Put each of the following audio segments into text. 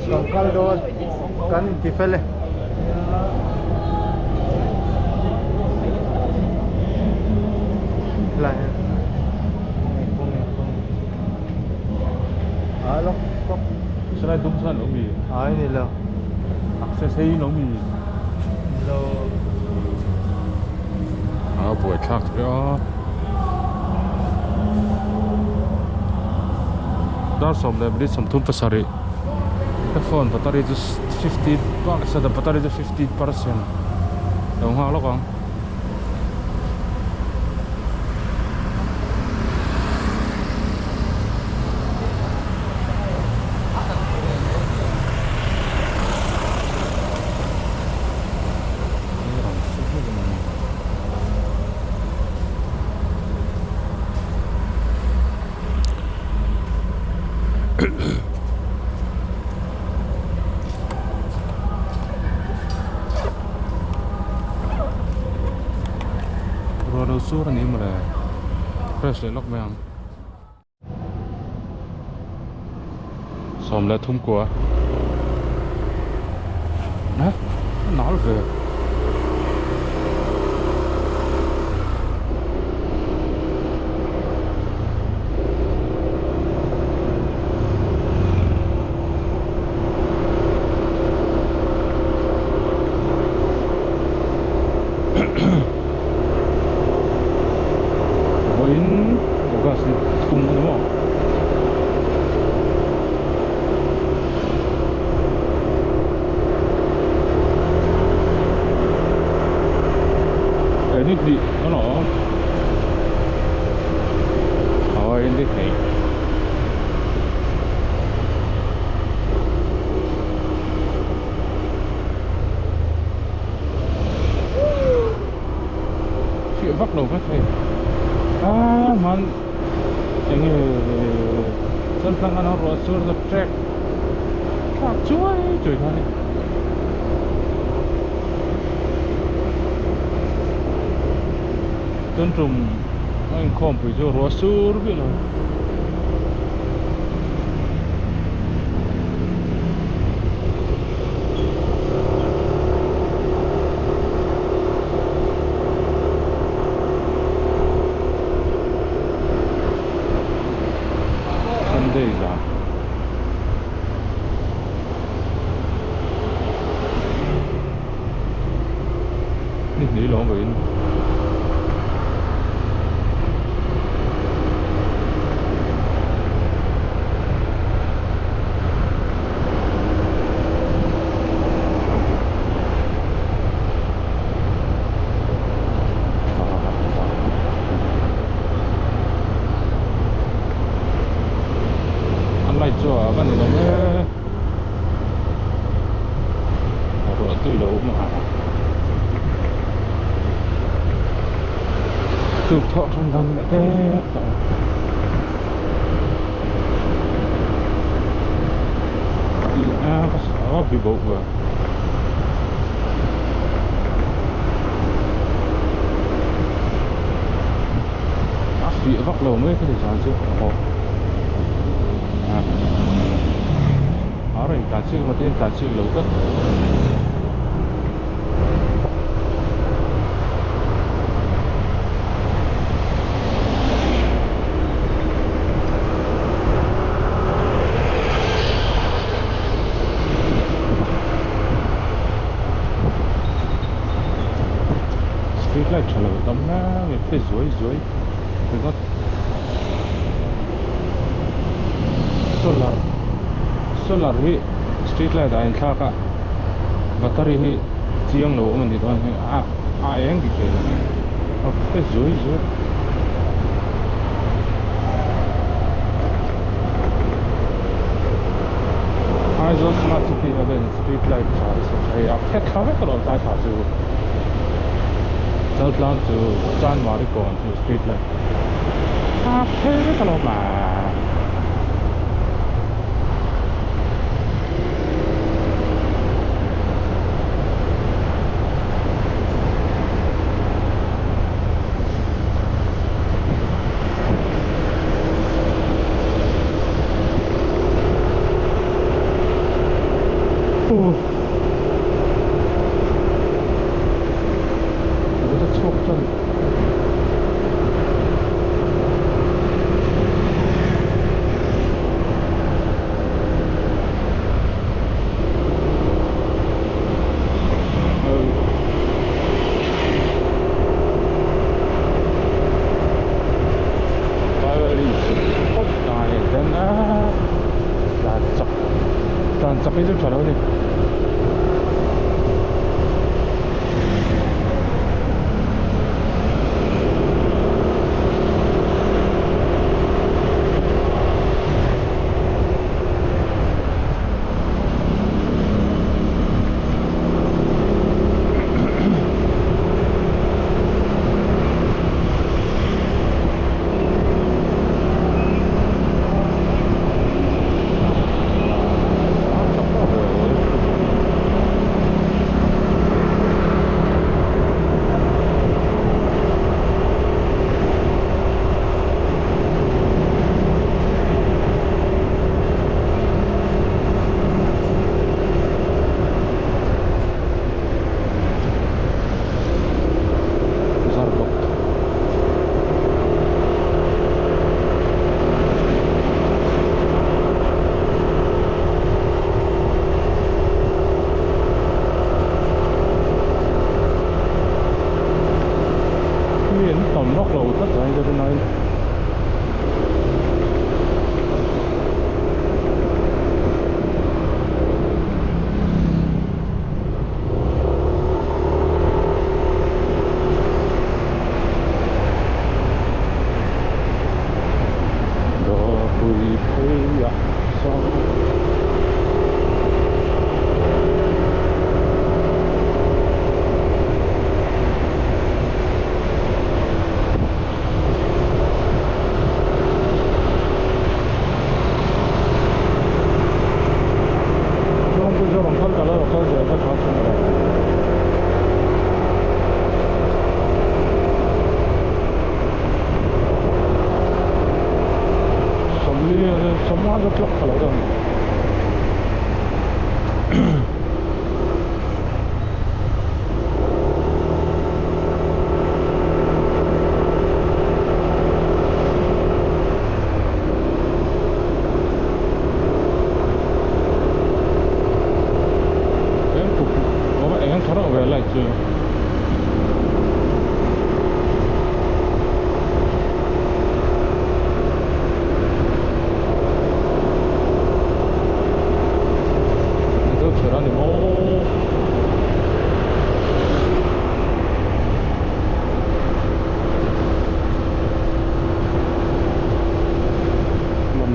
Kangkal doon kan tifele. Lah. Alo, kok Selain Dongsan Lomi, ay nila. akses Hei Lomi. Lo Buat tak ya. Dar som le beli som tum pasari. Phone battery just 50, bucks ada battery just 50%. Dong ha lo kang. Rồi số này mà là fresh để lóc mang xóm là thung của nè nó về đi nó thôi đi thì chuyện bắt đầu phát thầy man yang dân tăng nó rồi sur the track các chuối trời ơi tân trùng anh không phải cho rõ sur biết rồi Sunday là đi lộn vậy cho cái này nó rồi tự đấu mà tự thọ trong thân cái có sáu bị bộ vừa bị vóc lầu mấy cái để sản xuất orang intensif mati intensif laut street light chalo tamna me pe zoi because solar hi street light a in thlaka battery hi chiang lo man ni don a eng ki ke a pe zoi I just smart city again street light chai a phet khawe ko ta tha chu Southland to San Marco to street light a phet ko ma 여기서 추억전. Tapi itu jalan nih. tầm bóc lầu tất cả cho bên này. Semua ada truk kalau ada. Em thở về lại chưa?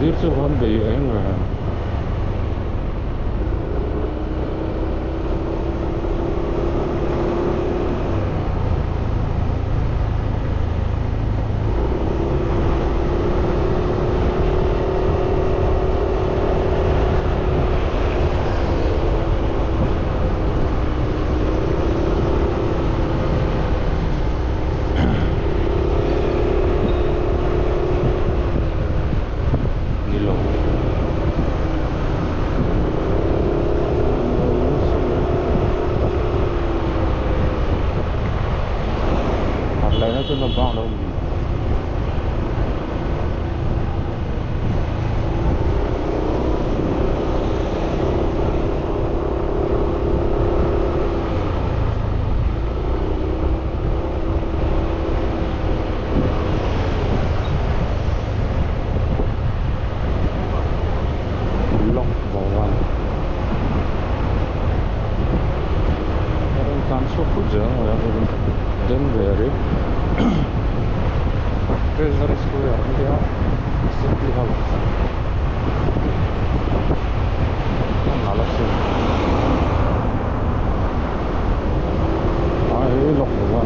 Tiếp xúc hơn bị ấy mà nó bao đâu. Lọc vào ngoài. Tam số phút giờ rồi đến về đấy. Zaraz ja sypliwał na lasy. A i lochła.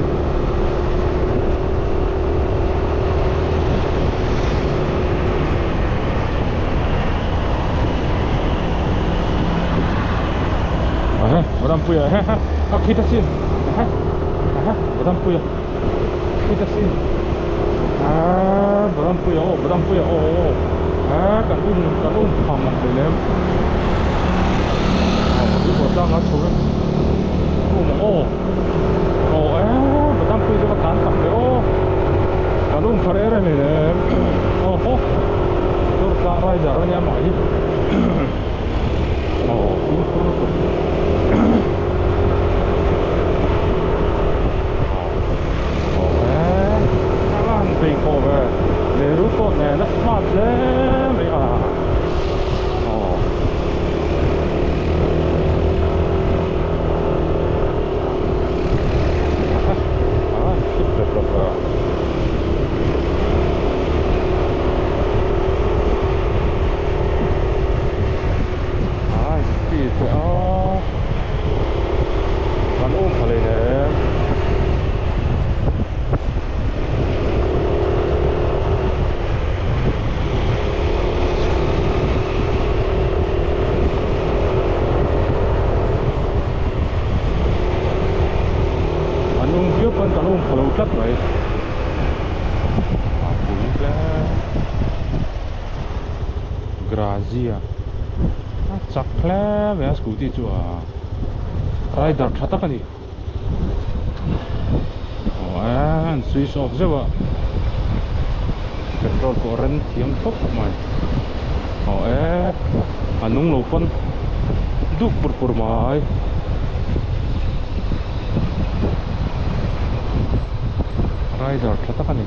Aha, rampuya. Ah, kita sini. Aha, rampuya. Kita sini. Berapa ya? Oh. Kan phòng mặt rồi em. nó xuống ô mà đang quay cho nó cán tập đấy ô cả luôn phải đấy này ô tôi cả rai giờ nó nhắm mày cũng Bình khổ về để rút cột này nó smart thế mày super super speed vẫn ôm phải này con tàu ôm khẩu chất vậy Grazia chắc là về scooty cho rider khát cái gì anh switch off rồi vậy petrol current thiam top mày anong lâu phân đúc pur mày rider khát cái gì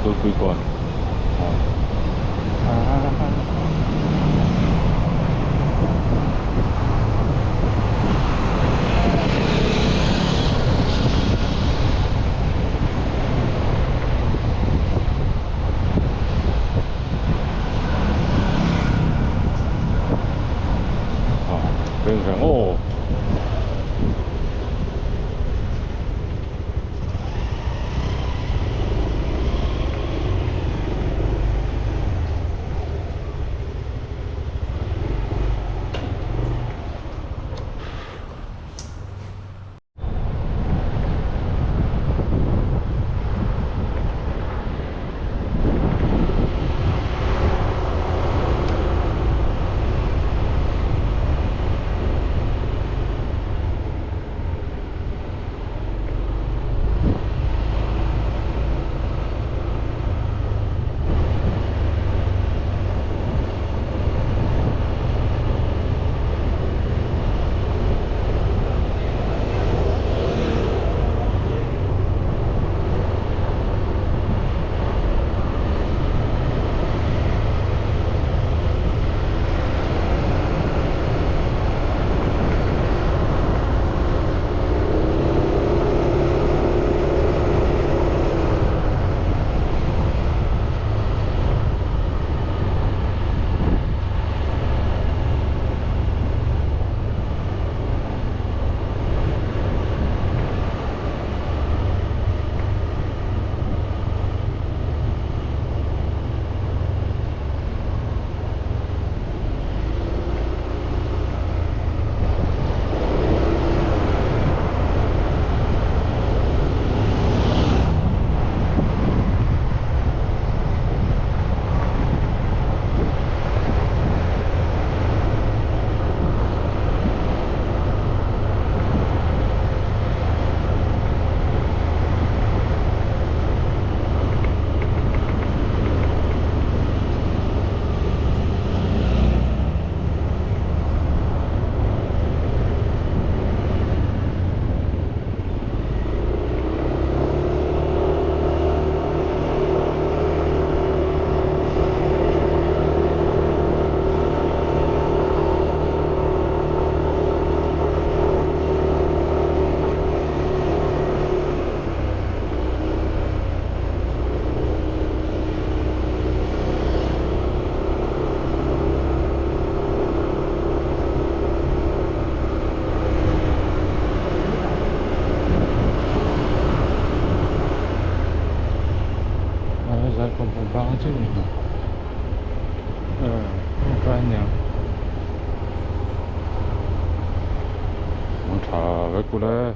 tôi quý con bên cạnh chứ banyak mau thả với cô đấy